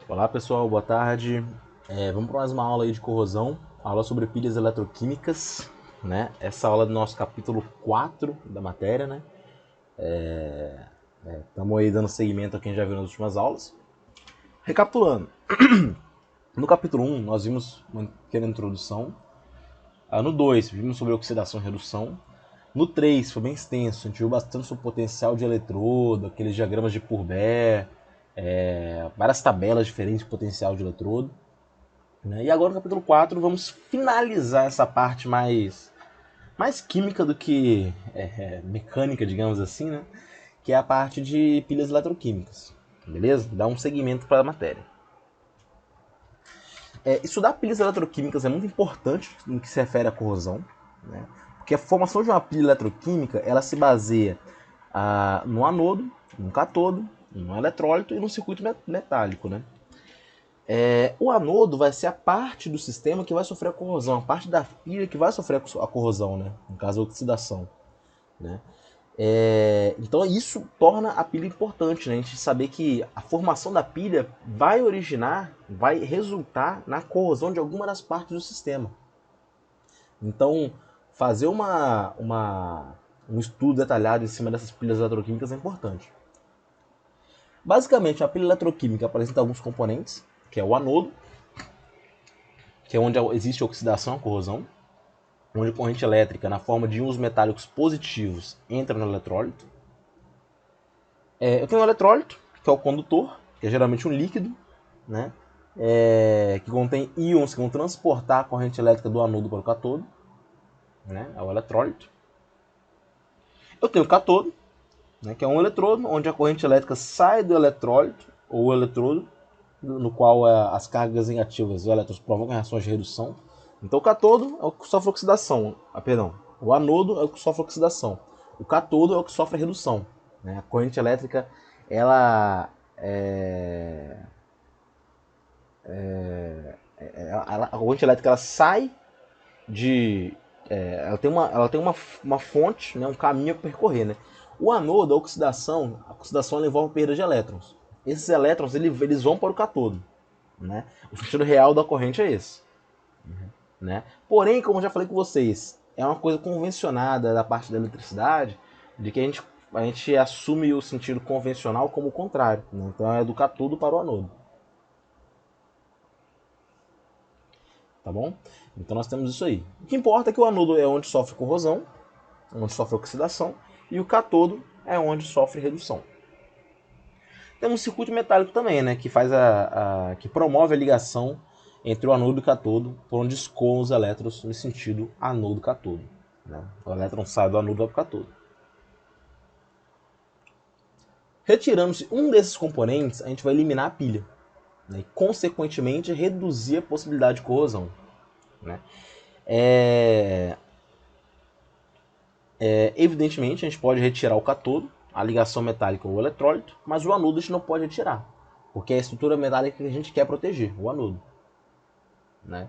Olá pessoal, boa tarde. Vamos para mais uma aula aí de corrosão, aula sobre pilhas eletroquímicas, né? Essa aula é do nosso capítulo 4 da matéria, né? Estamos aí dando seguimento a quem já viu nas últimas aulas. Recapitulando, no capítulo 1 nós vimos uma pequena introdução. No 2 vimos sobre oxidação e redução. No 3 foi bem extenso, a gente viu bastante sobre o potencial de eletrodo, aqueles diagramas de Purbeck, várias tabelas diferentes de potencial de eletrodo. Né? E agora no capítulo 4 vamos finalizar essa parte mais química do que mecânica, digamos assim, né? Que é a parte de pilhas eletroquímicas. Beleza? Dá um segmento para a matéria. Estudar pilhas eletroquímicas é muito importante no que se refere à corrosão, né? Porque a formação de uma pilha eletroquímica ela se baseia no anodo, no catodo, no eletrólito e no circuito metálico, né? O anodo vai ser a parte do sistema que vai sofrer a corrosão, a parte da pilha que vai sofrer a corrosão, né? No caso, a oxidação. Né? Então isso torna a pilha importante, né? A gente saber que a formação da pilha vai resultar na corrosão de alguma das partes do sistema. Então, fazer um estudo detalhado em cima dessas pilhas eletroquímicas é importante. Basicamente, a pilha eletroquímica apresenta alguns componentes, que é o anodo, que é onde existe oxidação, a corrosão, onde a corrente elétrica, na forma de íons metálicos positivos, entra no eletrólito. Eu tenho um eletrólito, que é o condutor, que é geralmente um líquido, né? Que contém íons que vão transportar a corrente elétrica do anodo para o catodo, né? É o eletrólito. Eu tenho o catodo, né? Que é um eletrodo, onde a corrente elétrica sai do eletrólito, ou eletrodo, no qual as cargas negativas dos elétrons provocam reações de redução. Então o catodo é o que sofre oxidação. O anodo é o que sofre oxidação. O catodo é o que sofre redução. Né? A corrente elétrica, ela a corrente elétrica ela sai de. Ela tem uma fonte, né, um caminho a percorrer. Né? O anodo, a oxidação ela envolve perda de elétrons. Esses elétrons eles vão para o catodo. Né? O sentido real da corrente é esse. Né? Porém, como eu já falei com vocês, é uma coisa convencionada da parte da eletricidade, de que a gente assume o sentido convencional como o contrário. Né? Então é do catodo para o anodo. Tá bom? Então nós temos isso aí. O que importa é que o anodo é onde sofre corrosão, onde sofre oxidação, e o catodo é onde sofre redução. Temos um circuito metálico também, né, que que promove a ligação entre o anodo e o catodo, por onde escoam os elétrons no sentido anodo-catodo. Né? O elétron sai do anodo e vai para o catodo. Retirando-se um desses componentes, a gente vai eliminar a pilha, né, e consequentemente reduzir a possibilidade de corrosão. Né? Evidentemente, a gente pode retirar o catodo, a ligação metálica ou o eletrólito, mas o anodo a gente não pode retirar, porque é a estrutura metálica que a gente quer proteger, o anodo. Né?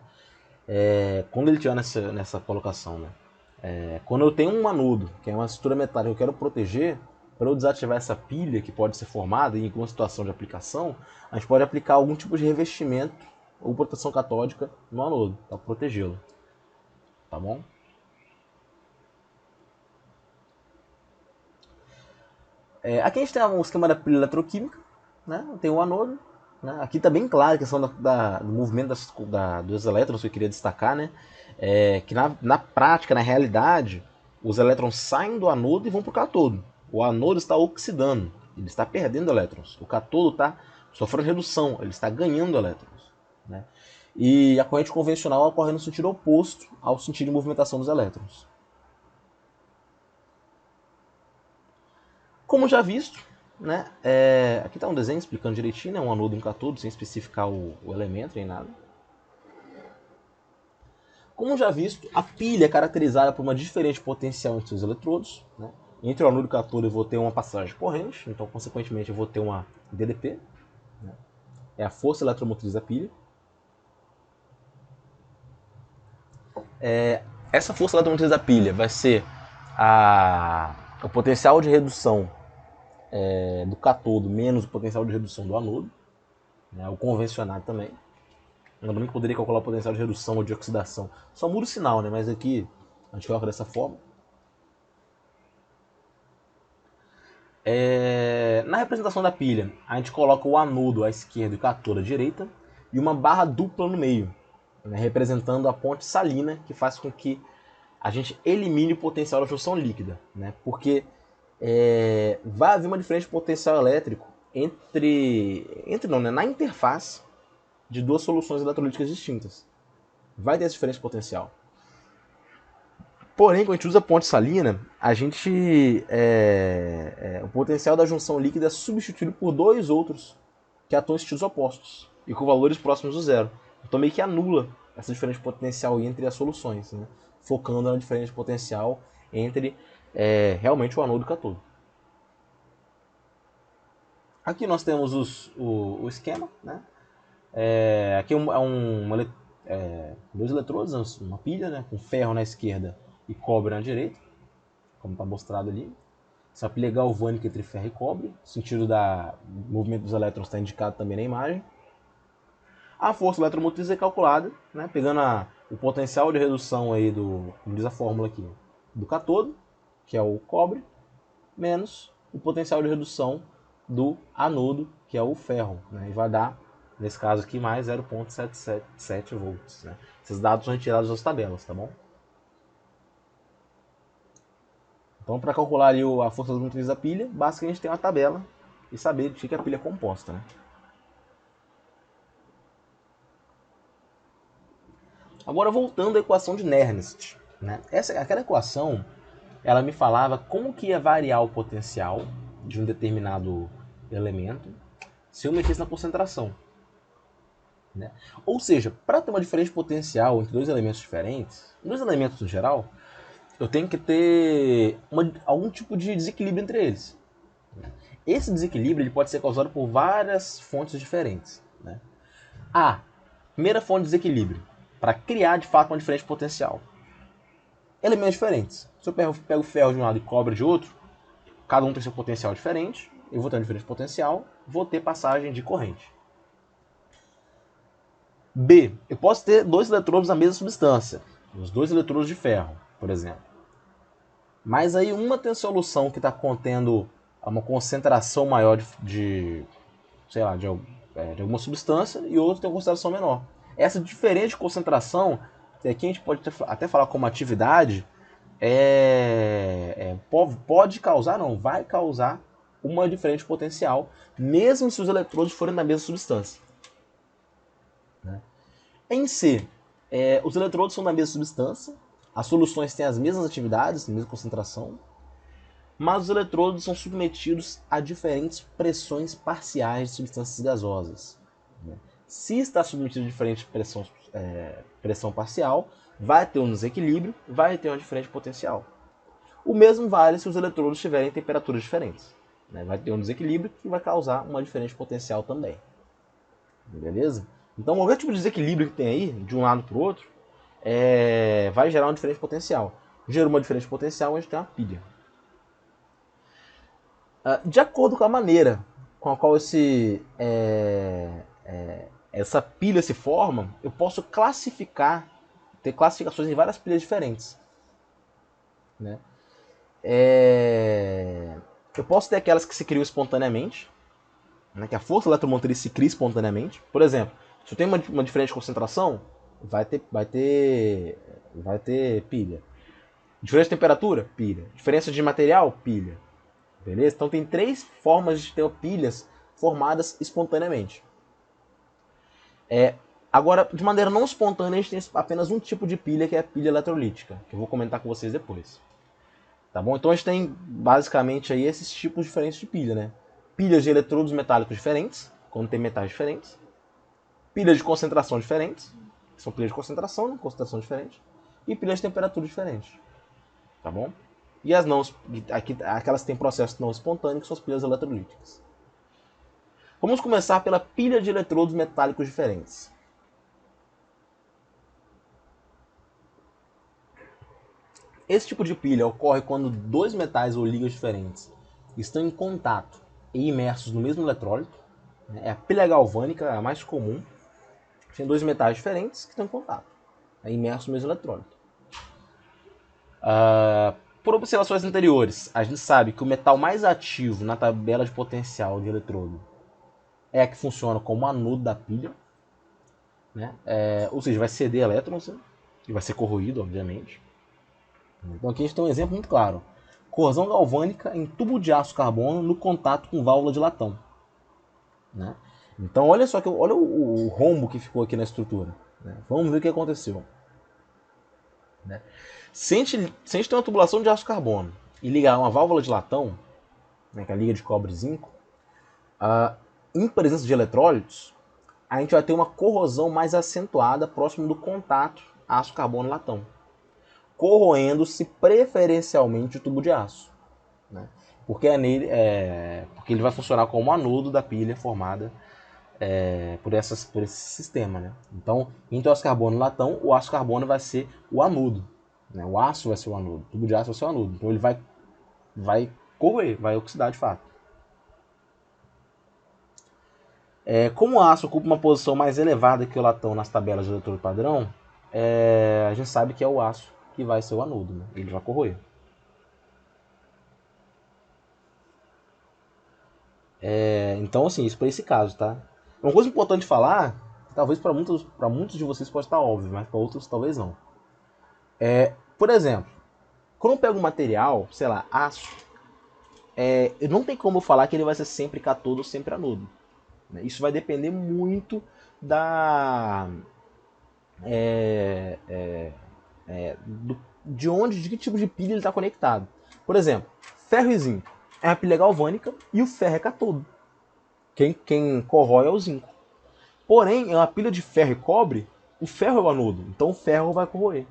Quando ele estiver nessa colocação, né? Quando eu tenho um anodo, que é uma estrutura metálica que eu quero proteger, para eu desativar essa pilha que pode ser formada em alguma situação de aplicação, a gente pode aplicar algum tipo de revestimento ou proteção catódica no anodo, para protegê-lo. Tá bom? Aqui a gente tem um esquema da pilha eletroquímica, né? Tem o anodo. Né? Aqui está bem claro a questão do movimento dos elétrons que eu queria destacar, né? Que na prática, na realidade, os elétrons saem do anodo e vão para o catodo. O anodo está oxidando, ele está perdendo elétrons. O catodo está sofrendo redução, ele está ganhando elétrons. Né? E a corrente convencional ocorre no sentido oposto ao sentido de movimentação dos elétrons. Como já visto, né? Aqui está um desenho explicando direitinho, né? Um anodo e um catodo, sem especificar o elemento nem nada. Como já visto, a pilha é caracterizada por uma diferente potencial entre seus eletrodos. Né? Entre o anodo e o catodo eu vou ter uma passagem de corrente, então consequentemente eu vou ter uma DDP. Né? É a força eletromotriz da pilha. Essa força eletromotriz da pilha vai ser o potencial de redução do catodo menos o potencial de redução do anodo. né, o convencionado também. Eu também poderia calcular o potencial de redução ou de oxidação. Só muda o sinal, né? Mas aqui a gente coloca dessa forma. Na representação da pilha, a gente coloca o anodo à esquerda e o cátodo à direita e uma barra dupla no meio, né, representando a ponte salina, que faz com que a gente elimine o potencial da junção líquida, né? Porque vai haver uma diferença de potencial elétrico na interface de duas soluções eletrolíticas distintas. Vai ter essa diferença de potencial. Porém, quando a gente usa ponte salina, o potencial da junção líquida é substituído por dois outros que atuam em sentidos opostos e com valores próximos do zero. Então meio que anula essa diferença de potencial entre as soluções, né? Focando na diferença de potencial entre realmente o anodo e o cátodo. Aqui nós temos o esquema, né? Aqui dois eletrodos, uma pilha, né, com ferro na esquerda e cobre na direita, como está mostrado ali. Essa pilha é galvânica entre ferro e cobre. O sentido do movimento dos elétrons está indicado também na imagem. A força eletromotriz é calculada, né, pegando o potencial de redução aí como diz a fórmula aqui, do cátodo, que é o cobre, menos o potencial de redução do anodo, que é o ferro, né, e vai dar, nesse caso aqui, mais 0,777 volts. Né. Esses dados são retirados das tabelas, tá bom? Então, para calcular ali a força eletromotriz da pilha, basta que a gente tenha uma tabela e saber de que a pilha é composta. Né? Agora, voltando à equação de Nernst. Né? Aquela equação, ela me falava como que ia variar o potencial de um determinado elemento se eu mexesse na concentração. Né? Ou seja, para ter uma diferença de potencial entre dois elementos diferentes, dois elementos no geral, eu tenho que ter algum tipo de desequilíbrio entre eles. Esse desequilíbrio ele pode ser causado por várias fontes diferentes. Né? Primeira fonte de desequilíbrio, para criar de fato uma diferença de potencial. Elementos diferentes. Se eu pego ferro de um lado e cobre de outro, cada um tem seu potencial diferente, eu vou ter uma diferença de potencial, vou ter passagem de corrente. B, eu posso ter dois eletrodos na mesma substância, os dois eletrodos de ferro, por exemplo. Mas aí uma tem solução que está contendo uma concentração maior de alguma substância e outra tem uma concentração menor. Essa diferença de concentração, que aqui a gente pode até falar como atividade, pode causar, não, vai causar uma diferença de potencial, mesmo se os eletrodos forem da mesma substância. Né? Em C, os eletrodos são da mesma substância, as soluções têm as mesmas atividades, a mesma concentração, mas os eletrodos são submetidos a diferentes pressões parciais de substâncias gasosas. Se está submetido a diferente pressão parcial, vai ter um desequilíbrio, vai ter uma diferença de potencial. O mesmo vale se os eletrodos tiverem temperaturas diferentes. Vai ter um desequilíbrio que vai causar uma diferença de potencial também. Beleza? Então, qualquer tipo de desequilíbrio que tem aí, de um lado para o outro, vai gerar uma diferença de potencial. Gerou uma diferença de potencial, a gente tem uma pilha. De acordo com a maneira com a qual essa pilha se forma, eu posso ter classificações em várias pilhas diferentes. Né? Eu posso ter aquelas que se criam espontaneamente, né, que a força eletromotriz se cria espontaneamente. Por exemplo, se eu tenho uma diferente concentração, vai ter pilha. Diferença de temperatura? Pilha. Diferença de material? Pilha. Beleza? Então tem três formas de ter pilhas formadas espontaneamente. Agora, de maneira não espontânea, a gente tem apenas um tipo de pilha, que é a pilha eletrolítica, que eu vou comentar com vocês depois. Tá bom? Então a gente tem basicamente aí esses tipos diferentes de pilha, né? Pilhas de eletrodos metálicos diferentes, quando tem metais diferentes. Pilhas de concentração diferentes, que são pilhas de concentração diferente. E pilhas de temperatura diferentes. Tá bom? E aquelas que têm processos não espontâneos, são as pilhas eletrolíticas. Vamos começar pela pilha de eletrodos metálicos diferentes. Esse tipo de pilha ocorre quando dois metais ou ligas diferentes estão em contato e imersos no mesmo eletrólito. É a pilha galvânica a mais comum. Tem dois metais diferentes que estão em contato, imersos no mesmo eletrólito. Por observações anteriores, a gente sabe que o metal mais ativo na tabela de potencial de eletrodo é a que funciona como anodo da pilha, né? Ou seja, vai ceder elétrons, né? E vai ser corroído, obviamente. Então aqui a gente tem um exemplo muito claro. Corrosão galvânica em tubo de aço carbono no contato com válvula de latão. Né? Então olha só, olha o rombo que ficou aqui na estrutura. Né? Vamos ver o que aconteceu. Né? Se a gente tem uma tubulação de aço carbono e ligar uma válvula de latão, né, que é a liga de cobre e zinco, em presença de eletrólitos, a gente vai ter uma corrosão mais acentuada próximo do contato aço carbono latão, corroendo-se preferencialmente o tubo de aço, né? Porque ele vai funcionar como anodo da pilha formada por esse sistema, né? Então, entre o aço carbono e o latão, o aço carbono vai ser o anodo, né? O aço vai ser o anodo, o tubo de aço vai ser o anodo. Então ele vai corroer, vai oxidar de fato. Como o aço ocupa uma posição mais elevada que o latão nas tabelas de eletrodo padrão, a gente sabe que é o aço que vai ser o anodo, né? Ele vai corroer. Então, assim, isso para esse caso, tá? Uma coisa importante de falar, que talvez para muitos de vocês pode estar óbvio, mas para outros talvez não. Por exemplo, quando eu pego um material, sei lá, aço, não tem como eu falar que ele vai ser sempre catodo ou sempre anodo. Né? Isso vai depender muito de que tipo de pilha ele está conectado. Por exemplo, ferro e zinco é uma pilha galvânica e o ferro é catodo. Quem corrói é o zinco. Porém, é uma pilha de ferro e cobre, o ferro é o anodo, então o ferro vai corroer.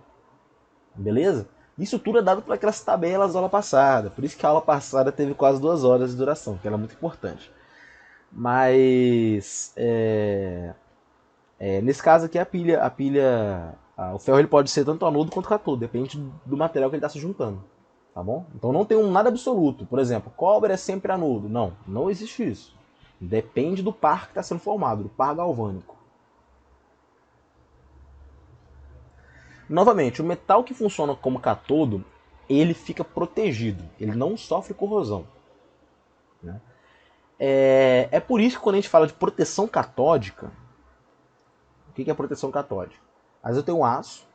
Beleza? Isso tudo é dado por aquelas tabelas da aula passada. Por isso que a aula passada teve quase 2 horas de duração, que era muito importante. Mas nesse caso aqui o ferro ele pode ser tanto anodo quanto catodo, depende do material que ele está se juntando. Tá bom? Então não tem nada absoluto. Por exemplo, cobre é sempre anodo. Não, não existe isso. Depende do par que está sendo formado, do par galvânico. Novamente, o metal que funciona como catodo, ele fica protegido, ele não sofre corrosão. Né? É por isso que quando a gente fala de proteção catódica, o que é proteção catódica? Às vezes eu tenho um aço,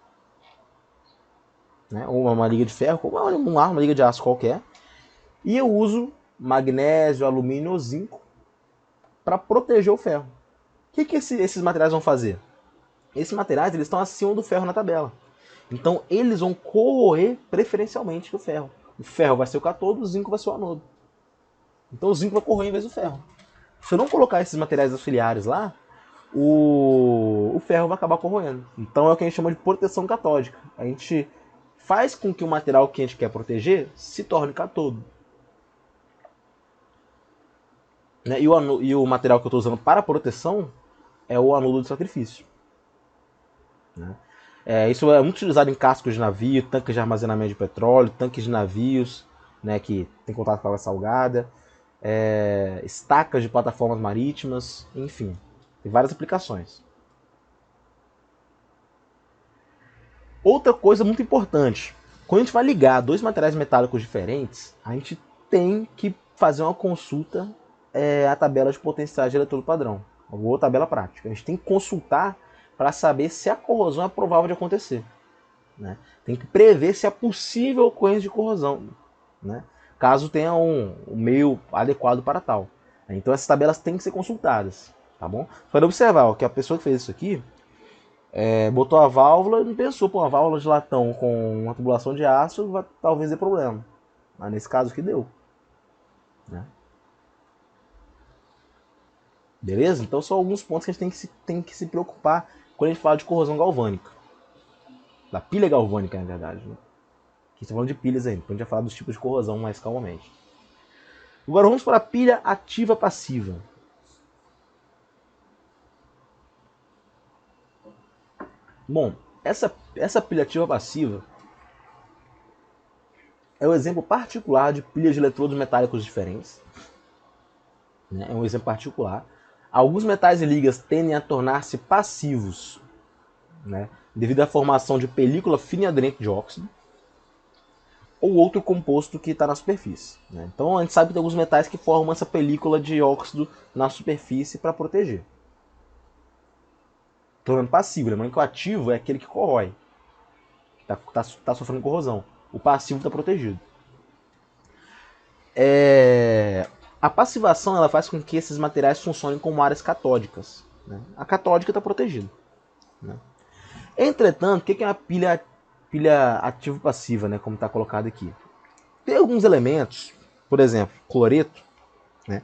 né, ou uma liga de ferro, uma liga de aço qualquer, e eu uso magnésio, alumínio ou zinco para proteger o ferro. O que esses materiais vão fazer? Esses materiais eles estão acima do ferro na tabela. Então eles vão corroer preferencialmente o ferro. O ferro vai ser o catodo, o zinco vai ser o anodo. Então o zinco vai corroer em vez do ferro. Se eu não colocar esses materiais auxiliares lá, o ferro vai acabar corroendo. Então é o que a gente chama de proteção catódica. A gente faz com que o material que a gente quer proteger se torne catodo. Né? E o material que eu estou usando para proteção é o anodo de sacrifício. Né? Isso é muito utilizado em cascos de navio, tanques de armazenamento de petróleo, tanques de navios, né, que tem contato com água salgada, estacas de plataformas marítimas, enfim, tem várias aplicações. Outra coisa muito importante, quando a gente vai ligar dois materiais metálicos diferentes, a gente tem que fazer uma consulta à tabela de potenciais de eletrodo padrão, ou tabela prática. A gente tem que consultar para saber se a corrosão é provável de acontecer. Né? Tem que prever se é possível ocorrência de corrosão, né? Caso tenha um meio adequado para tal. Então essas tabelas têm que ser consultadas, tá bom? Para observar ó, que a pessoa que fez isso aqui botou a válvula e não pensou, pô, uma válvula de latão com uma tubulação de aço vai talvez dê problema. Mas nesse caso aqui deu. Né? Beleza? Então são alguns pontos que a gente tem que se preocupar quando a gente fala de corrosão galvânica. Da pilha galvânica, na verdade. Né? Aqui estamos falando de pilhas ainda, depois a gente vai falar dos tipos de corrosão mais calmamente. Agora vamos para a pilha ativa passiva. Bom, essa pilha ativa passiva é um exemplo particular de pilhas de eletrodos metálicos diferentes. Né? É um exemplo particular. Alguns metais e ligas tendem a tornar-se passivos, né, devido à formação de película fina e aderente de óxido, ou outro composto que está na superfície. Né? Então a gente sabe que tem alguns metais que formam essa película de óxido na superfície para proteger. Tornando passivo, lembrando que o ativo é aquele que corrói, que está sofrendo corrosão. O passivo está protegido. A passivação ela faz com que esses materiais funcionem como áreas catódicas. Né? A catódica está protegida. Né? Entretanto, o que é uma pilha ativo-passiva, né, como está colocado aqui? Tem alguns elementos, por exemplo, cloreto, né,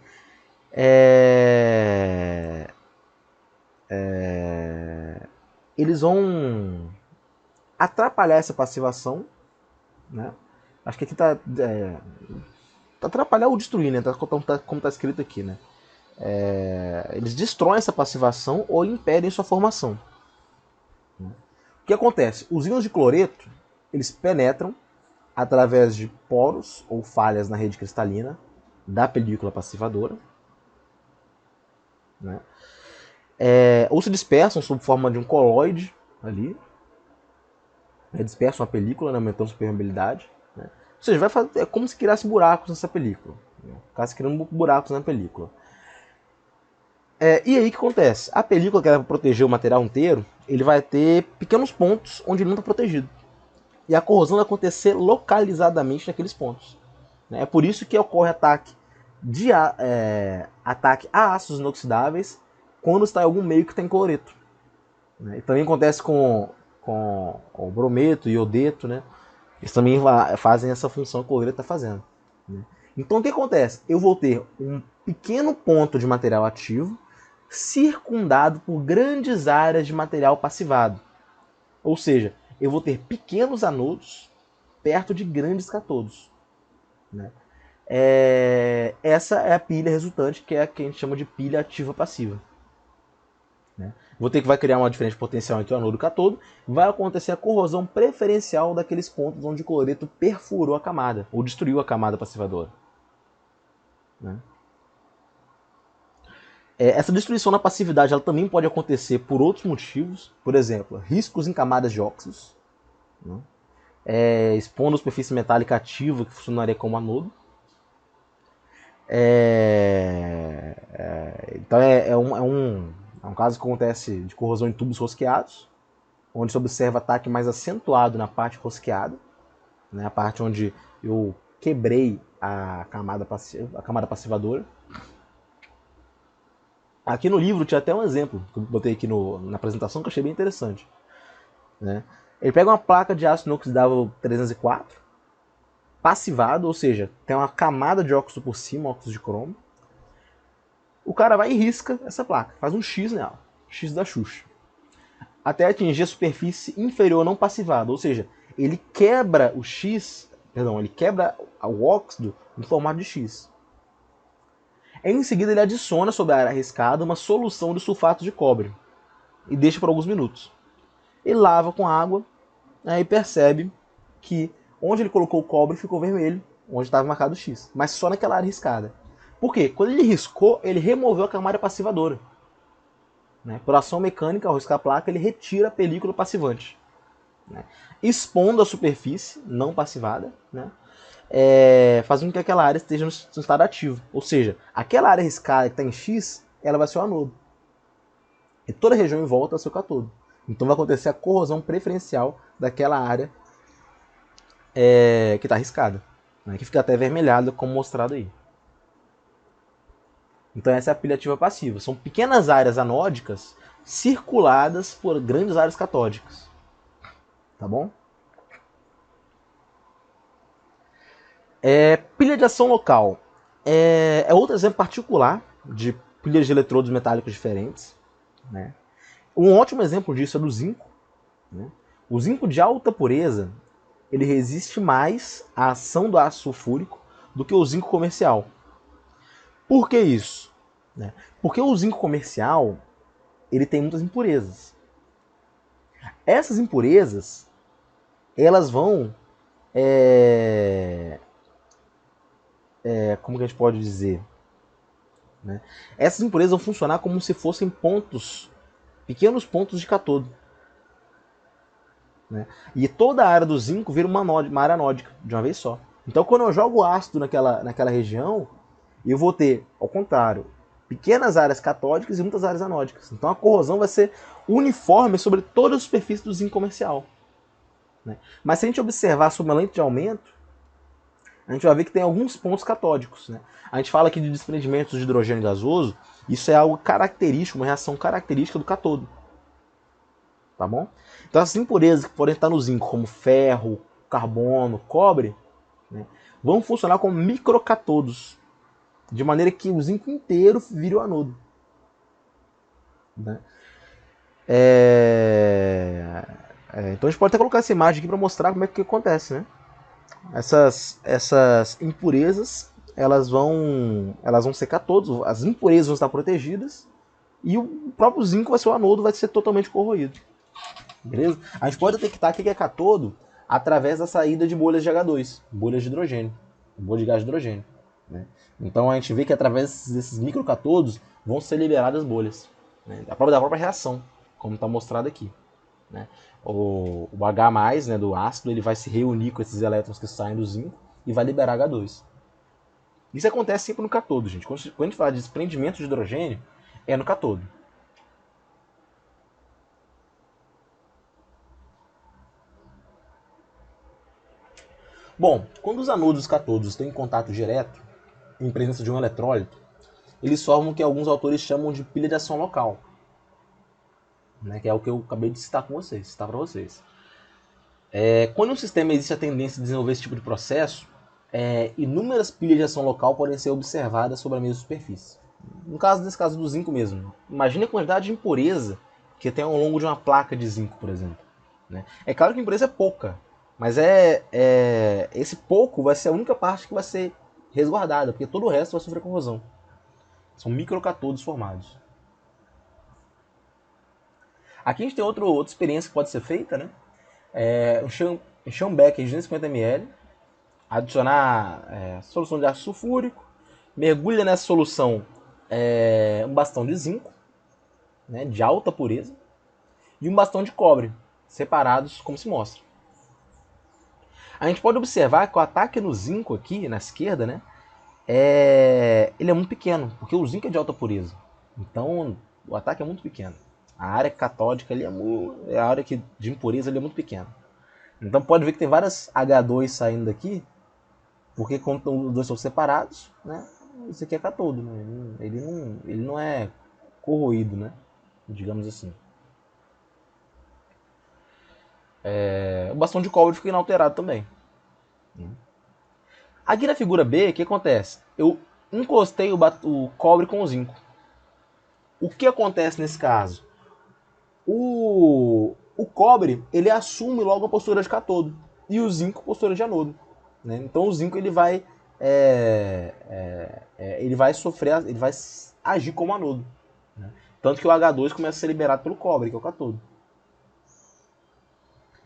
eles vão atrapalhar essa passivação, né? Acho que aqui está atrapalhar ou destruir, né? Como está escrito aqui, né? Eles destroem essa passivação ou impedem sua formação. Né? O que acontece? Os íons de cloreto eles penetram através de poros ou falhas na rede cristalina da película passivadora, né? Ou se dispersam sob forma de um coloide ali, né? Dispersam a película, né? Aumentando a permeabilidade. Né? Ou seja, é como se criasse buracos nessa película. Né? Ficasse criando buracos na película. E aí o que acontece? A película que era para proteger o material inteiro, ele vai ter pequenos pontos onde ele não está protegido. E a corrosão vai acontecer localizadamente naqueles pontos. É por isso que ocorre ataque a ácidos inoxidáveis quando está em algum meio que tem cloreto. E também acontece com o brometo e iodeto, né? Eles também fazem essa função que o cloreto está fazendo. Né? Então o que acontece? Eu vou ter um pequeno ponto de material ativo circundado por grandes áreas de material passivado. Ou seja, eu vou ter pequenos anodos perto de grandes catodos. Né? Essa é a pilha resultante, que é a que a gente chama de pilha ativa passiva. Né? Vai criar uma diferença potencial entre o anodo e o catodo, vai acontecer a corrosão preferencial daqueles pontos onde o cloreto perfurou a camada, ou destruiu a camada passivadora. Né? Essa destruição na passividade ela também pode acontecer por outros motivos, por exemplo, riscos em camadas de óxidos, né? Expondo a superfície metálica ativa que funcionaria como anodo. Então é um caso que acontece de corrosão em tubos rosqueados, onde se observa ataque mais acentuado na parte rosqueada, né, a parte onde eu quebrei a camada passivadora. Aqui no livro tinha até um exemplo que eu botei aqui na apresentação que eu achei bem interessante. Né? Ele pega uma placa de aço inoxidável 304, passivado, ou seja, tem uma camada de óxido por cima, óxido de cromo. O cara vai e risca essa placa, faz um X nela, X da Xuxa, até atingir a superfície inferior não passivada, ou seja, ele quebra o X, ele quebra o óxido em formato de X. Em seguida ele adiciona sobre a área riscada uma solução de sulfato de cobre e deixa por alguns minutos. Ele lava com água, e percebe que onde ele colocou o cobre ficou vermelho, onde estava marcado o X, mas só naquela área riscada. Por quê? Quando ele riscou, ele removeu a camada passivadora. Né? Por ação mecânica, ao riscar a placa, ele retira a película passivante. Né? Expondo a superfície não passivada, né? Fazendo com que aquela área esteja no estado ativo. Ou seja, aquela área riscada que está em X, ela vai ser o anodo. E toda a região em volta vai ser o catodo. Então vai acontecer a corrosão preferencial daquela área que está riscada. Né? Que fica até vermelhada, como mostrado aí. Então essa é a pilha ativa passiva. São pequenas áreas anódicas circuladas por grandes áreas catódicas. Tá bom? Pilha de ação local. É outro exemplo particular de pilhas de eletrodos metálicos diferentes. Né? Um ótimo exemplo disso é do zinco. Né? O zinco de alta pureza ele resiste mais à ação do ácido sulfúrico do que o zinco comercial. Por que isso? Né? Porque o zinco comercial ele tem muitas impurezas. Essas impurezas elas vão como que a gente pode dizer? né? Essas impurezas vão funcionar como se fossem pontos, pequenos pontos de cátodo, né? E toda a área do zinco vira uma área anódica, de uma vez só. Então, quando eu jogo ácido naquela região, eu vou ter, ao contrário, pequenas áreas catódicas e muitas áreas anódicas. Então, a corrosão vai ser uniforme sobre toda a superfície do zinco comercial, né? Mas se a gente observar sob uma lente de aumento, a gente vai ver que tem alguns pontos catódicos, né? A gente fala aqui de desprendimento de hidrogênio gasoso, isso é algo característico, uma reação característica do cátodo. Tá bom? Então essas impurezas que podem estar no zinco, como ferro, carbono, cobre, né, vão funcionar como microcatodos, de maneira que o zinco inteiro vire o anodo, né? Então a gente pode até colocar essa imagem aqui para mostrar como é que acontece, né? Essas impurezas, elas vão secar todos, as impurezas vão estar protegidas e o próprio zinco vai ser o anodo, vai ser totalmente corroído. Beleza? A gente pode detectar o que é cátodo através da saída de bolhas de H2, bolhas de hidrogênio, bolha de gás de hidrogênio, né? Então a gente vê que através desses microcatodos vão ser liberadas bolhas, né? Da própria reação, como está mostrado aqui, né? O H+, né, do ácido, ele vai se reunir com esses elétrons que saem do zinco e vai liberar H2. Isso acontece sempre no cátodo, gente. Quando a gente fala de desprendimento de hidrogênio, é no cátodo. Bom, quando os anodos e os cátodos estão em contato direto, em presença de um eletrólito, eles formam o que alguns autores chamam de pilha de ação local, né, que é o que eu acabei de citar para vocês. Quando um sistema existe a tendência de desenvolver esse tipo de processo, inúmeras pilhas de ação local podem ser observadas sobre a mesma superfície. Nesse caso do zinco mesmo, imagine a quantidade de impureza que tem ao longo de uma placa de zinco, por exemplo, né? É claro que a impureza é pouca, mas esse pouco vai ser a única parte que vai ser resguardada, porque todo o resto vai sofrer corrosão. São microcatodos formados. Aqui a gente tem outra experiência que pode ser feita, né? Encher um becker de 250 ml, adicionar solução de ácido sulfúrico, mergulha nessa solução um bastão de zinco, né, de alta pureza, e um bastão de cobre, separados como se mostra. A gente pode observar que o ataque no zinco aqui, na esquerda, né, ele é muito pequeno, porque o zinco é de alta pureza. Então, o ataque é muito pequeno. A área catódica ali a área de impureza ali é muito pequena. Então, pode ver que tem várias H2 saindo daqui, porque como os dois são separados, né, isso aqui é cátodo, né, ele não é corroído, né, digamos assim. O bastão de cobre fica inalterado também. Aqui na figura B, o que acontece? Eu encostei o cobre com o zinco. O que acontece nesse caso? O cobre, ele assume logo a postura de cátodo e o zinco postura de anodo, né? Então o zinco ele vai sofrer, ele vai agir como anodo, né? Tanto que o H2 começa a ser liberado pelo cobre, que é o cátodo.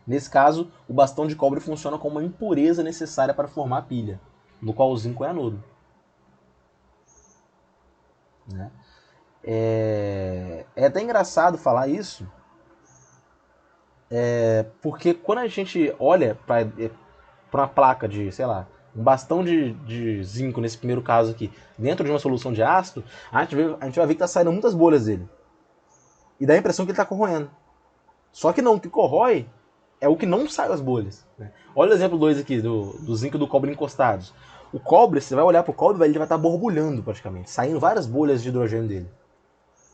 Nesse caso, o bastão de cobre funciona como uma impureza necessária para formar a pilha, no qual o zinco é anodo, né? É até engraçado falar isso, porque quando a gente olha para uma placa de, sei lá, um bastão de zinco, nesse primeiro caso aqui, dentro de uma solução de ácido, a gente vai ver que está saindo muitas bolhas dele. E dá a impressão que ele está corroendo. Só que não, o que corrói é o que não sai das bolhas, né? Olha o exemplo 2 aqui, do zinco e do cobre encostados. O cobre, você vai olhar para o cobre, ele vai estar borbulhando praticamente, saindo várias bolhas de hidrogênio dele.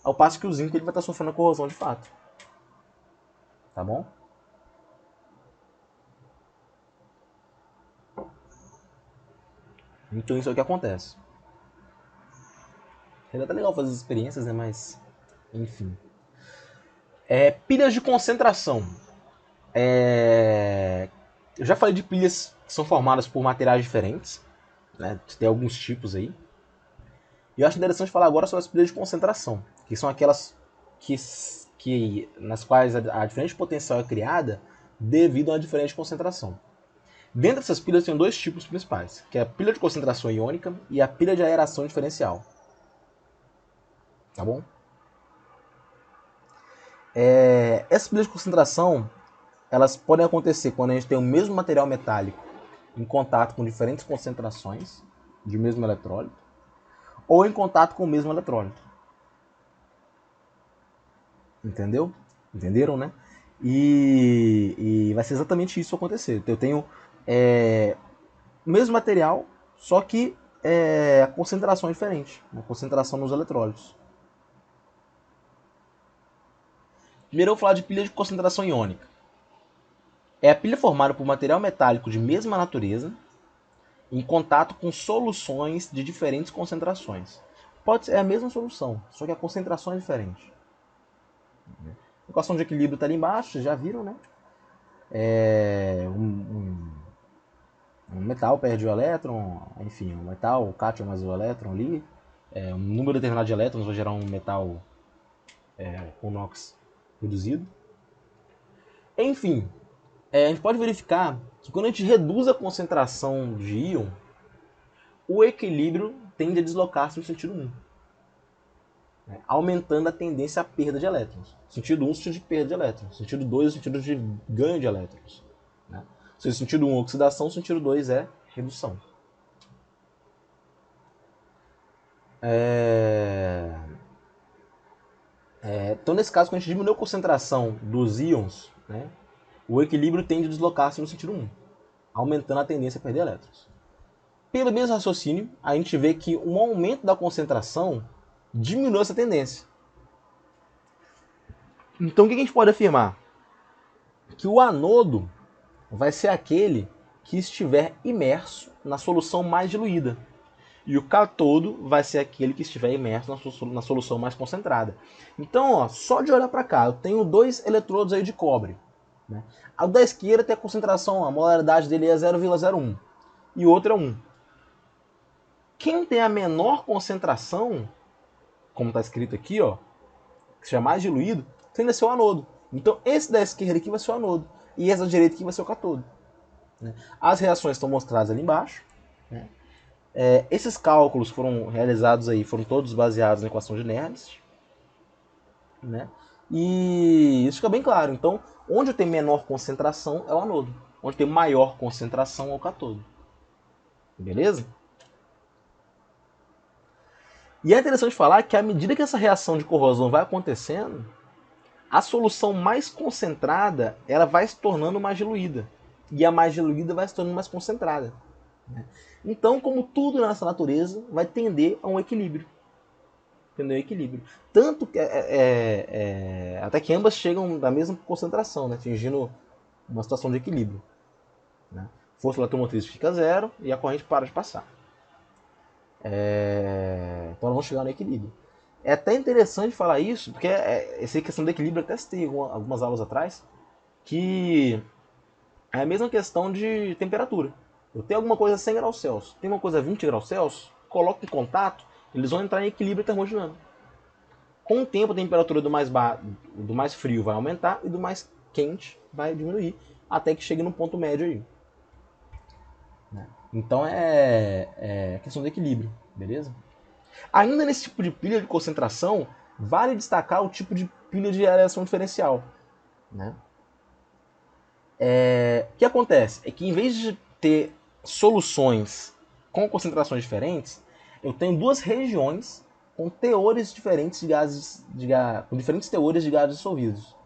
Ao passo que o zinco ele vai estar sofrendo a corrosão de fato. Tá bom? Então isso é o que acontece. Seria até legal fazer as experiências, né? Mas, enfim. Pilhas de concentração. Eu já falei de pilhas que são formadas por materiais diferentes, né? Tem alguns tipos aí. E eu acho interessante falar agora sobre as pilhas de concentração, que são aquelas nas quais a diferente potencial é criada devido a uma diferente concentração. Dentro dessas pilhas tem dois tipos principais, que é a pilha de concentração iônica e a pilha de aeração diferencial. tá bom? Essas pilhas de concentração, elas podem acontecer quando a gente tem o mesmo material metálico em contato com diferentes concentrações de mesmo eletrólito, ou em contato com o mesmo eletrólito. Entendeu? Entenderam, né? E vai ser exatamente isso acontecer. Eu tenho o mesmo material, só que a concentração é diferente. A concentração nos eletrólitos. Primeiro eu vou falar de pilha de concentração iônica. É a pilha formada por material metálico de mesma natureza em contato com soluções de diferentes concentrações. Pode ser a mesma solução, só que a concentração é diferente. A equação de equilíbrio está ali embaixo, vocês já viram, né? Um metal perde o elétron, enfim, um metal, o cátion mais o elétron ali, um número determinado de elétrons vai gerar um metal com NOx reduzido. Enfim, a gente pode verificar que quando a gente reduz a concentração de íon, o equilíbrio tende a deslocar-se no sentido 1, né? Aumentando a tendência à perda de elétrons. Sentido 1, sentido de perda de elétrons. Sentido 2, sentido de ganho de elétrons, né? Se sentido 1 é oxidação, sentido 2 é redução. Então, nesse caso, quando a gente diminui a concentração dos íons, né, o equilíbrio tende a deslocar-se no sentido 1, aumentando a tendência a perder elétrons. Pelo mesmo raciocínio, a gente vê que um aumento da concentração diminui essa tendência. Então, o que a gente pode afirmar? Que o anodo vai ser aquele que estiver imerso na solução mais diluída. E o catodo vai ser aquele que estiver imerso na solução mais concentrada. Então, ó, só de olhar para cá, eu tenho 2 eletrodos aí de cobre, né? O da esquerda tem a concentração, a molaridade dele é 0,01 e o outro é 1. Quem tem a menor concentração, como está escrito aqui, ó, que seja mais diluído, tende a ser o anodo. Então, esse da esquerda aqui vai ser o anodo e esse da direita aqui vai ser o catodo, né? As reações estão mostradas ali embaixo, né? Esses cálculos foram realizados aí, foram todos baseados na equação de Nernst, né? E isso fica bem claro. Então, onde eu tenho menor concentração é o anodo, onde tem maior concentração é o catodo. Beleza? E é interessante falar que à medida que essa reação de corrosão vai acontecendo, a solução mais concentrada ela vai se tornando mais diluída. E a mais diluída vai se tornando mais concentrada. Então, como tudo nessa natureza, vai tender a um equilíbrio. Entendeu? Equilíbrio. Tanto que até que ambas chegam da mesma concentração, né? Atingindo uma situação de equilíbrio, né? Força eletromotriz fica zero e a corrente para de passar. Então elas vão chegar no equilíbrio. É até interessante falar isso, porque essa questão do equilíbrio eu até citei algumas aulas atrás, que é a mesma questão de temperatura. Eu tenho alguma coisa a 100 graus Celsius, tem uma coisa a 20 graus Celsius, coloco em contato, eles vão entrar em equilíbrio termodinâmico. Com o tempo, a temperatura do mais frio vai aumentar e do mais quente vai diminuir, até que chegue no ponto médio aí. Então é questão de equilíbrio, beleza? Ainda nesse tipo de pilha de concentração, vale destacar o tipo de pilha de reação diferencial, né? O que acontece é que em vez de ter soluções com concentrações diferentes, eu tenho duas regiões com teores diferentes de gases, com diferentes teores de gases dissolvidos,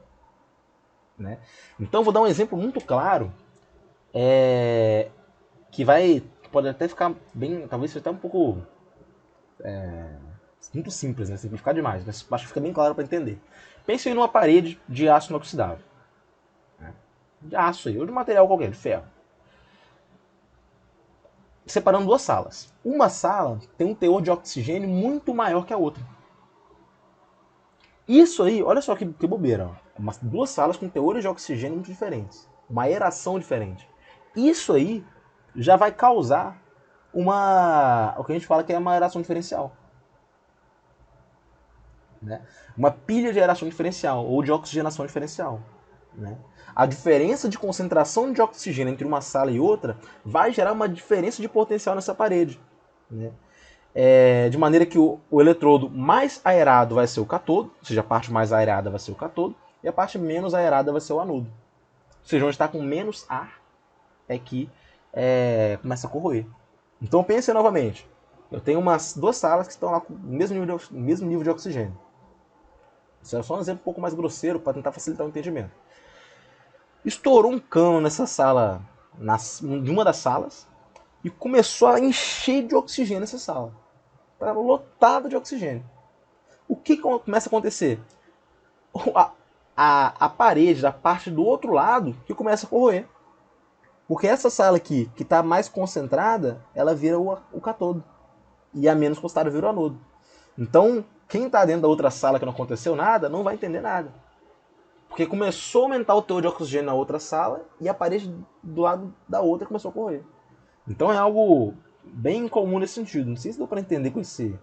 né? Então vou dar um exemplo muito claro, que pode até ficar bem, talvez seja até um pouco muito simples, né? Simplificar demais, mas acho que fica bem claro para entender. Pense aí numa parede de aço inoxidável, né? De aço aí, ou de material qualquer, de ferro. Separando duas salas. Uma sala tem um teor de oxigênio muito maior que a outra. Isso aí, olha só que bobeira. Duas salas com teores de oxigênio muito diferentes. Uma aeração diferente. Isso aí já vai causar o que a gente fala que é uma aeração diferencial. Né? Uma pilha de aeração diferencial ou de oxigenação diferencial. Né? A diferença de concentração de oxigênio entre uma sala e outra vai gerar uma diferença de potencial nessa parede. Né? de maneira que o eletrodo mais aerado vai ser o cátodo, ou seja, a parte mais aerada vai ser o cátodo, e a parte menos aerada vai ser o anodo. Ou seja, onde está com menos ar é que começa a corroer. Então pense novamente. Eu tenho duas salas que estão lá com o mesmo nível de oxigênio. Isso é só um exemplo um pouco mais grosseiro para tentar facilitar o entendimento. Estourou um cano nessa sala, de uma das salas, e começou a encher de oxigênio essa sala. Estava lotada de oxigênio. O que começa a acontecer? A parede da parte do outro lado que começa a corroer. Porque essa sala aqui, que está mais concentrada, ela vira o cátodo. E a menos concentrada vira o anodo. Então, quem está dentro da outra sala que não aconteceu nada, não vai entender nada. Porque começou a aumentar o teor de oxigênio na outra sala e a parede do lado da outra começou a corroer. Então é algo bem comum nesse sentido. Não sei se deu para entender com esse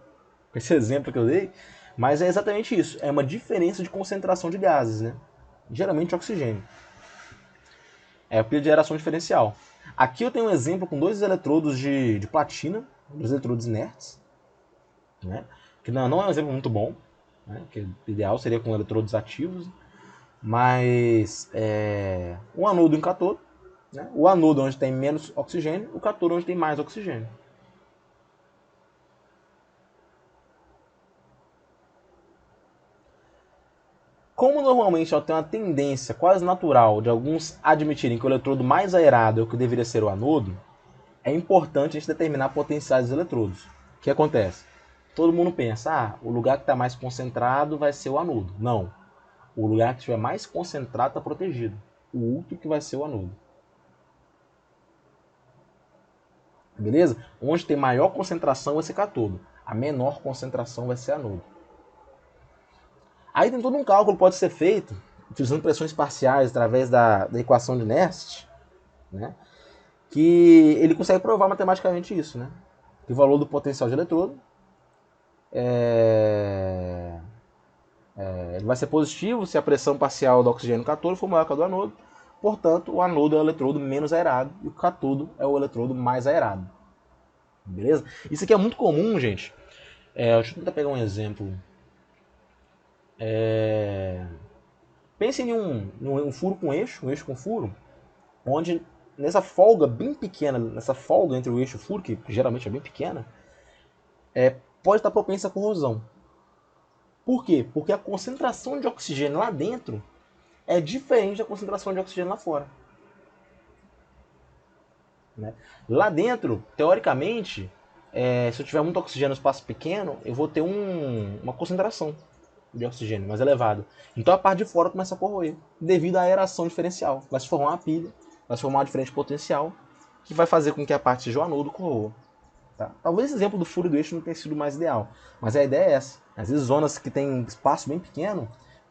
exemplo que eu dei, mas é exatamente isso. É uma diferença de concentração de gases, né? Geralmente oxigênio. É o período de aeração diferencial. Aqui eu tenho um exemplo com dois eletrodos de platina, dois eletrodos inertes, né? Que não é um exemplo muito bom, né? Que o ideal seria com eletrodos ativos, mas um anodo e um cátodo, né? O anodo onde tem menos oxigênio, o cátodo onde tem mais oxigênio. Como normalmente ela tem uma tendência quase natural de alguns admitirem que o eletrodo mais aerado é o que deveria ser o anodo, é importante a gente determinar potenciais dos eletrodos. O que acontece? Todo mundo pensa, o lugar que está mais concentrado vai ser o anodo. Não. O lugar que estiver mais concentrado está protegido. O outro que vai ser o anodo. Beleza? Onde tem maior concentração vai ser cátodo. A menor concentração vai ser anodo. Aí tem todo um cálculo que pode ser feito utilizando pressões parciais através da equação de Nernst, né? Que ele consegue provar matematicamente isso, né? Que o valor do potencial de eletrodo ele vai ser positivo se a pressão parcial do oxigênio no cátodo for maior que a do anodo. Portanto, o anodo é o eletrodo menos aerado e o cátodo é o eletrodo mais aerado. Beleza? Isso aqui é muito comum, gente. Deixa eu tentar pegar um exemplo. Pense em um furo com eixo, um eixo com furo, onde nessa folga bem pequena, nessa folga entre o eixo e o furo, que geralmente é bem pequena, pode estar propensa à corrosão. Por quê? Porque a concentração de oxigênio lá dentro é diferente da concentração de oxigênio lá fora. Né? Lá dentro, teoricamente, se eu tiver muito oxigênio no espaço pequeno, eu vou ter uma concentração de oxigênio mais elevada. Então a parte de fora começa a corroer, devido à aeração diferencial. Vai se formar uma pilha, vai se formar uma diferente potencial, que vai fazer com que a parte seja o anodo corroa. Tá? Talvez esse exemplo do furo do eixo não tenha sido o mais ideal, mas a ideia é essa. Às vezes zonas que têm espaço bem pequeno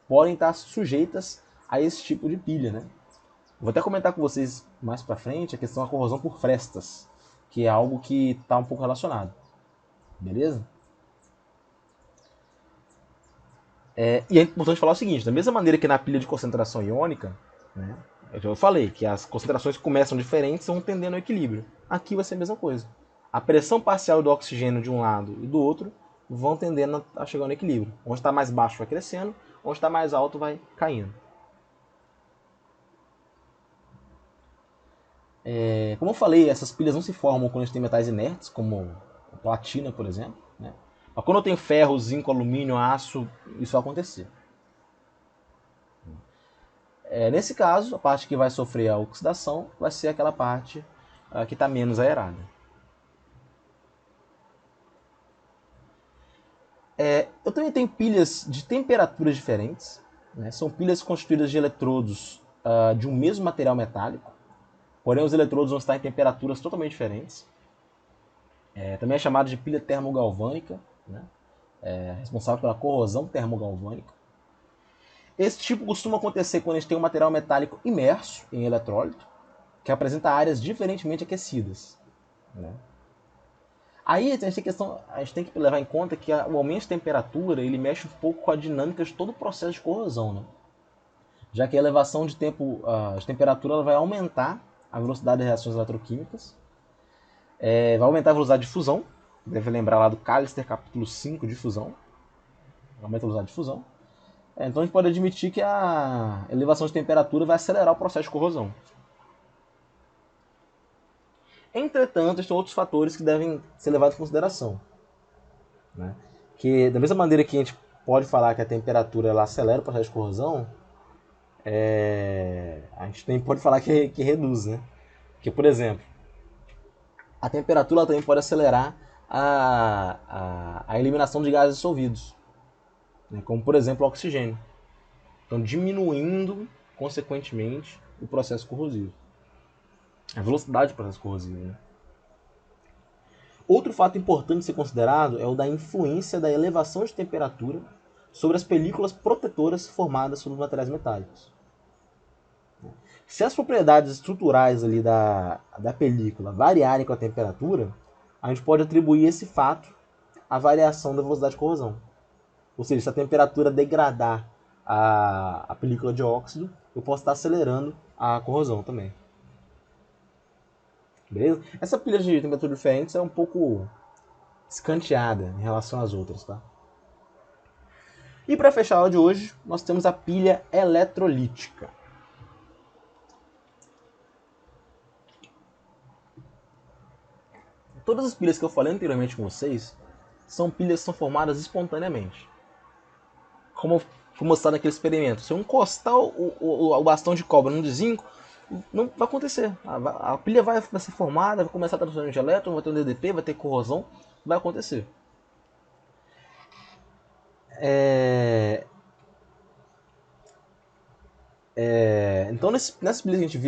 podem estar sujeitas a esse tipo de pilha, né? Vou até comentar com vocês mais para frente a questão da corrosão por frestas, que é algo que está um pouco relacionado. Beleza? E é importante falar o seguinte, da mesma maneira que na pilha de concentração iônica, né, eu falei que as concentrações começam diferentes e vão tendendo ao equilíbrio. Aqui vai ser a mesma coisa. A pressão parcial do oxigênio de um lado e do outro vão tendendo a chegar no equilíbrio. Onde está mais baixo vai crescendo, onde está mais alto vai caindo. Como eu falei, essas pilhas não se formam quando a gente tem metais inertes, como a platina, por exemplo. Né? Mas quando eu tenho ferro, zinco, alumínio, aço, isso vai acontecer. Nesse caso, a parte que vai sofrer a oxidação vai ser aquela parte que está menos aerada. Eu também tenho pilhas de temperaturas diferentes. Né? São pilhas constituídas de eletrodos de um mesmo material metálico, porém os eletrodos vão estar em temperaturas totalmente diferentes. Também é chamado de pilha termogalvânica, né? Responsável pela corrosão termogalvânica. Esse tipo costuma acontecer quando a gente tem um material metálico imerso em eletrólito, que apresenta áreas diferentemente aquecidas. Né? Aí a gente tem que levar em conta que o aumento de temperatura ele mexe um pouco com a dinâmica de todo o processo de corrosão. Né? Já que a elevação de temperatura ela vai aumentar a velocidade das reações eletroquímicas, vai aumentar a velocidade de fusão deve lembrar lá do Callister, capítulo 5, de fusão. Aumento da velocidade de fusão. Então a gente pode admitir que a elevação de temperatura vai acelerar o processo de corrosão. Entretanto, existem outros fatores que devem ser levados em consideração. Né? Que, da mesma maneira que a gente pode falar que a temperatura ela acelera o processo de corrosão, a gente também pode falar que reduz. Né? Porque, por exemplo, a temperatura também pode acelerar a eliminação de gases dissolvidos, né? Como, por exemplo, o oxigênio. Então, diminuindo, consequentemente, o processo corrosivo. A velocidade do processo corrosivo. Né? Outro fato importante de ser considerado é o da influência da elevação de temperatura sobre as películas protetoras formadas sobre os materiais metálicos. Se as propriedades estruturais ali da película variarem com a temperatura, a gente pode atribuir esse fato à variação da velocidade de corrosão. Ou seja, se a temperatura degradar a película de óxido, eu posso estar acelerando a corrosão também. Beleza? Essa pilha de temperatura diferentes é um pouco escanteada em relação às outras, tá? E para fechar a aula de hoje, nós temos a pilha eletrolítica. Todas as pilhas que eu falei anteriormente com vocês são pilhas que são formadas espontaneamente. Como foi mostrado naquele experimento. Se eu encostar o bastão de cobre no de zinco, não vai acontecer. A pilha vai ser formada, vai começar a transferir de elétron, vai ter um DDP, vai ter corrosão, vai acontecer. Então nessas pilhas que a gente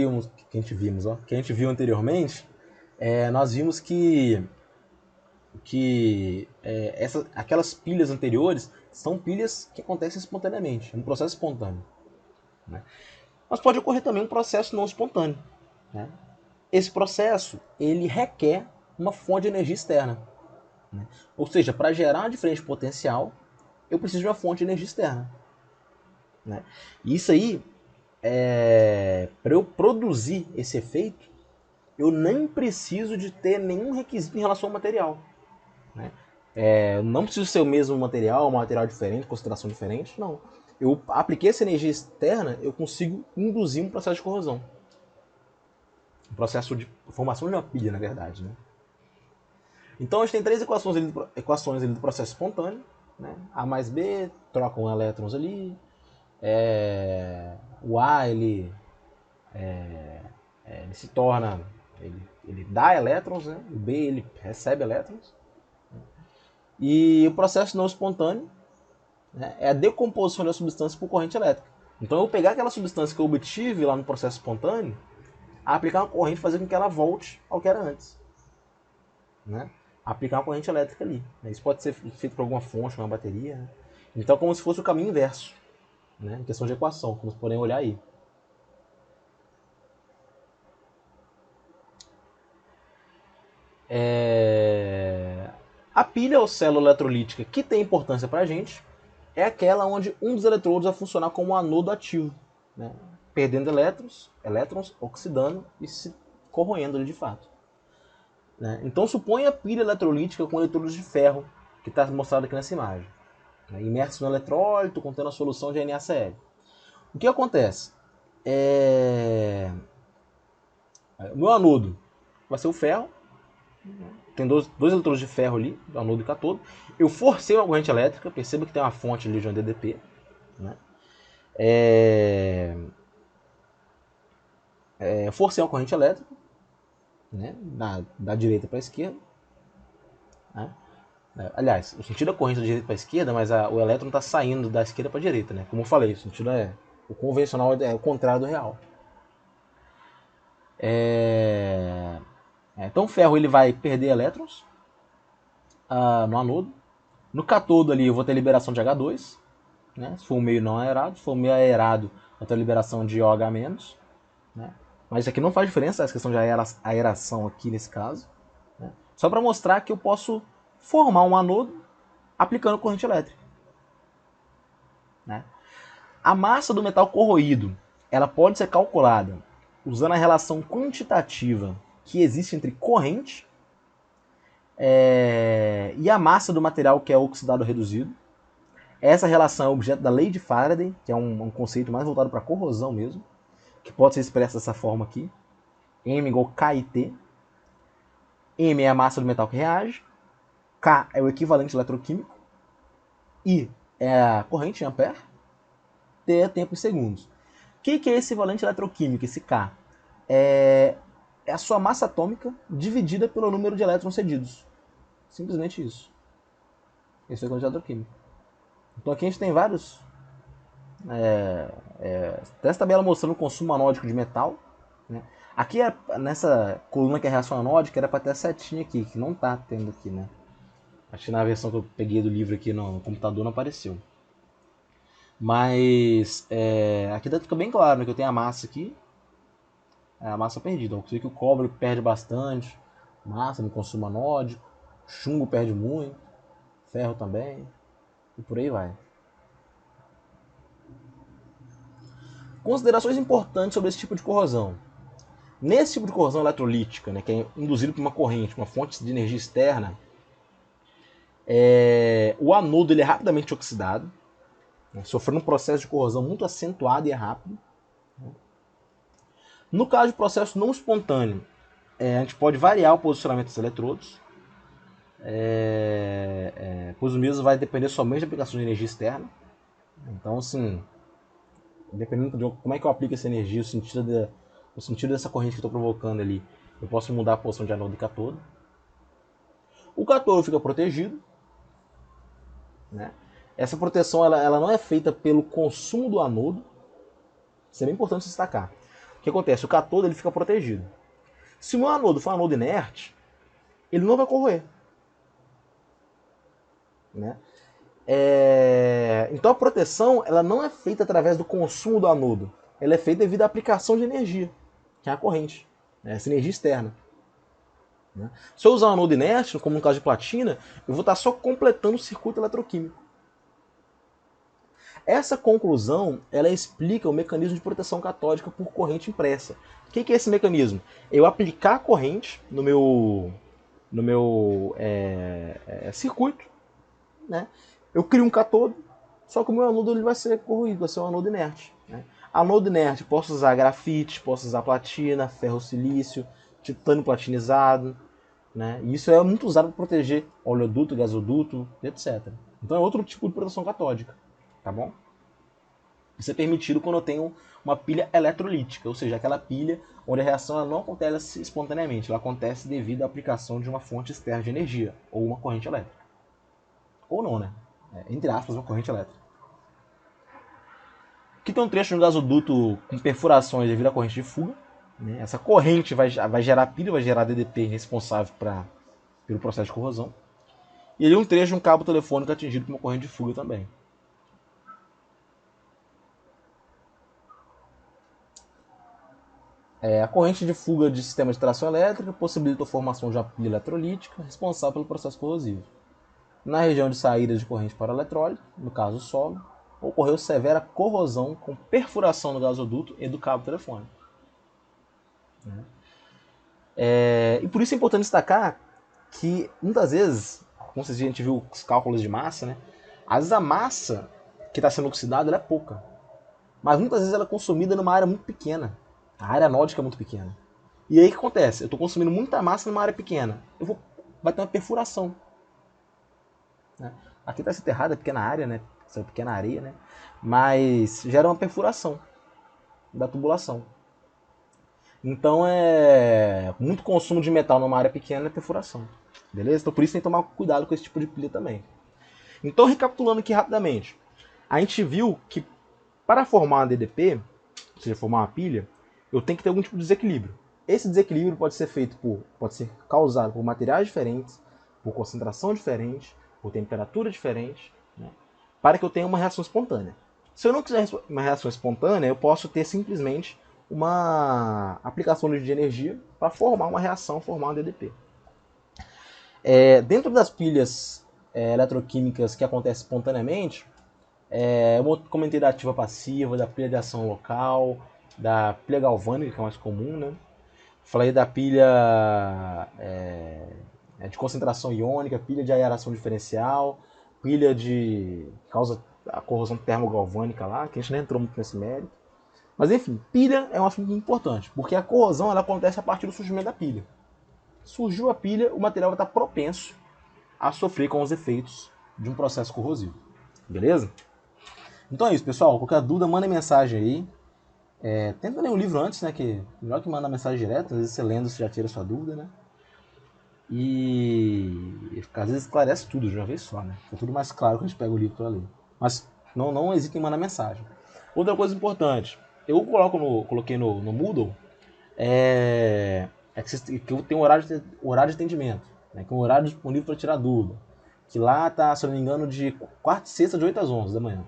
viu anteriormente, nós vimos que aquelas pilhas anteriores são pilhas que acontecem espontaneamente, um processo espontâneo. Né? Mas pode ocorrer também um processo não espontâneo. Né? Esse processo ele requer uma fonte de energia externa. Né? Ou seja, para gerar uma diferença potencial, eu preciso de uma fonte de energia externa. Né? E isso aí, para eu produzir esse efeito, eu nem preciso de ter nenhum requisito em relação ao material. Né? Não preciso ser o mesmo material, um material diferente, concentração diferente, não. Eu apliquei essa energia externa, eu consigo induzir um processo de corrosão. Um processo de formação de uma pilha, na verdade. Né? Então a gente tem três equações ali do processo espontâneo. Né? A mais B trocam elétrons ali. O A ele se torna, ele dá elétrons, né? O B ele recebe elétrons. E o processo não espontâneo, né, é a decomposição da substância por corrente elétrica. Então eu pegar aquela substância que eu obtive lá no processo espontâneo, aplicar uma corrente e fazer com que ela volte ao que era antes. Né? Aplicar uma corrente elétrica ali. Isso pode ser feito por alguma fonte, uma bateria. Né? Então como se fosse o caminho inverso. Né? Em questão de equação, como vocês podem olhar aí. A pilha ou célula eletrolítica que tem importância para a gente é aquela onde um dos eletrodos vai funcionar como um anodo ativo, né? Perdendo elétrons, oxidando e se corroendo ali de fato. Né? Então suponha a pilha eletrolítica com eletrodos de ferro, que está mostrado aqui nessa imagem. Né? Imerso no eletrólito, contendo a solução de NaCl. O que acontece? O meu anodo vai ser o ferro. Tem dois eletrodos de ferro ali, anodo e cátodo. Eu forcei uma corrente elétrica, perceba que tem uma fonte ali de um DDP. Né? Forcei uma corrente elétrica, né? da direita para a esquerda. Né? Aliás, o sentido da corrente da direita para a esquerda, mas o elétron está saindo da esquerda para a direita. Né? Como eu falei, o sentido o convencional é o contrário do real. Então o ferro ele vai perder elétrons no anodo. No cátodo ali eu vou ter liberação de H2, né? Se for um meio não aerado. Se for um meio aerado, eu tenho liberação de OH-. Né? Mas isso aqui não faz diferença, essa questão de aeração aqui nesse caso. Né? Só para mostrar que eu posso formar um anodo aplicando corrente elétrica. Né? A massa do metal corroído ela pode ser calculada usando a relação quantitativa que existe entre corrente E a massa do material que é oxidado ou reduzido. Essa relação é objeto da lei de Faraday, que é um conceito mais voltado para corrosão mesmo, que pode ser expresso dessa forma aqui. M igual KIT. M é a massa do metal que reage. K é o equivalente eletroquímico. I é a corrente em ampere. T é tempo em segundos. O que é esse valente eletroquímico, esse K? É a sua massa atômica dividida pelo número de elétrons cedidos. Simplesmente isso. Esse é o valente eletroquímico. Então aqui a gente tem vários... essa tabela mostrando o consumo anódico de metal. Né? Aqui, nessa coluna que é a reação anódica, era para ter a setinha aqui, que não está tendo aqui, né? Acho que na versão que eu peguei do livro aqui no computador não apareceu. Mas aqui fica bem claro, né, que eu tenho a massa aqui. A massa perdida. Eu sei que o cobre perde bastante. Massa no consumo anódico. Chumbo perde muito. Ferro também. E por aí vai. Considerações importantes sobre esse tipo de corrosão. Nesse tipo de corrosão eletrolítica, né, que é induzido por uma corrente, uma fonte de energia externa, o anodo ele é rapidamente oxidado, né, sofrendo um processo de corrosão muito acentuado e rápido. No caso de processo não espontâneo, a gente pode variar o posicionamento dos eletrodos, pois o mesmo vai depender somente da aplicação de energia externa. Então, assim, dependendo de como é que eu aplico essa energia, o sentido dessa corrente que eu estou provocando ali, eu posso mudar a posição de anodo e cátodo. O cátodo fica protegido, né? Essa proteção ela não é feita pelo consumo do anodo. Isso é bem importante destacar. O que acontece? O cátodo ele fica protegido. Se o meu anodo for um anodo inerte, ele não vai corroer. Né? Então a proteção ela não é feita através do consumo do anodo. Ela é feita devido à aplicação de energia, que é a corrente, né? Essa energia externa. Né? Se eu usar um anodo inerte, como no caso de platina, eu vou estar só completando o circuito eletroquímico. Essa conclusão ela explica o mecanismo de proteção catódica por corrente impressa. O que é esse mecanismo? Eu aplicar a corrente no meu circuito, né? Eu crio um cátodo, só que o meu anodo ele vai ser corroído, vai ser um anodo inerte. Né? Anodo inerte, posso usar grafite, posso usar platina, ferro-silício, titânio platinizado. Né? E isso é muito usado para proteger oleoduto, gasoduto, etc. Então é outro tipo de proteção catódica. Tá bom? Isso é permitido quando eu tenho uma pilha eletrolítica, ou seja, aquela pilha onde a reação ela não acontece espontaneamente, ela acontece devido à aplicação de uma fonte externa de energia, ou uma corrente elétrica. Ou não, né? Entre aspas, uma corrente elétrica. Aqui tem um trecho de um gasoduto com perfurações devido à corrente de fuga. Né? Essa corrente vai gerar pilha, vai gerar DDP responsável pelo processo de corrosão. E ali um trecho de um cabo telefônico atingido por uma corrente de fuga também. A corrente de fuga de sistema de tração elétrica possibilita a formação de uma pilha eletrolítica responsável pelo processo corrosivo. Na região de saída de corrente para eletrólito, no caso o solo, ocorreu severa corrosão com perfuração do gasoduto e do cabo telefônico. E por isso é importante destacar que muitas vezes, como a gente viu os cálculos de massa, né, às vezes a massa que está sendo oxidada ela é pouca, mas muitas vezes ela é consumida numa área muito pequena. A área anódica é muito pequena. E aí o que acontece? Eu estou consumindo muita massa numa área pequena. Vai ter uma perfuração. Né? Aqui está escrito errado, é pequena área, né? Essa pequena areia, né? Mas gera uma perfuração da tubulação. Então muito consumo de metal numa área pequena é perfuração. Beleza? Então por isso tem que tomar cuidado com esse tipo de pilha também. Então recapitulando aqui rapidamente. A gente viu que para formar uma DDP, ou seja, formar uma pilha, eu tenho que ter algum tipo de desequilíbrio. Esse desequilíbrio pode ser causado por materiais diferentes, por concentração diferente, por temperatura diferente, né, para que eu tenha uma reação espontânea. Se eu não quiser uma reação espontânea, eu posso ter simplesmente uma aplicação de energia para formar uma reação, formar um DDP. Dentro das pilhas eletroquímicas que acontecem espontaneamente, eu comentei da ativa passiva, da pilha de ação local, da pilha galvânica, que é mais comum, né? Falei da pilha de concentração iônica, pilha de aeração diferencial, pilha de causa a corrosão termogalvânica lá, que a gente nem entrou muito nesse mérito. Mas enfim, pilha é um assunto importante, porque a corrosão ela acontece a partir do surgimento da pilha. Surgiu a pilha, o material vai estar propenso a sofrer com os efeitos de um processo corrosivo. Beleza? Então é isso, pessoal. Qualquer dúvida, manda mensagem aí. Tenta ler o livro antes, né? Que melhor que mandar mensagem direto. Às vezes você lendo, você já tira a sua dúvida, né? E às vezes esclarece tudo de uma vez só, né? Fica tudo mais claro quando a gente pega o livro para ler. Mas não hesitem em mandar mensagem. Outra coisa importante, eu coloquei no Moodle que eu tenho horário de atendimento, né? Que é um horário disponível para tirar dúvida. Que lá tá, se eu não me engano, de quarta e sexta, de 8 às 11 da manhã,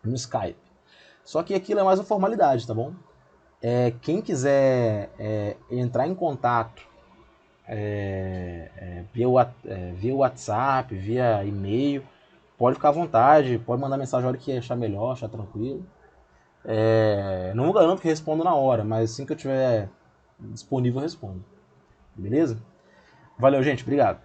no Skype. Só que aquilo é mais uma formalidade, tá bom? Quem quiser entrar em contato via WhatsApp, via e-mail, pode ficar à vontade, pode mandar mensagem a hora que achar melhor, achar tranquilo. Não garanto que respondo na hora, mas assim que eu tiver disponível eu respondo. Beleza? Valeu, gente. Obrigado.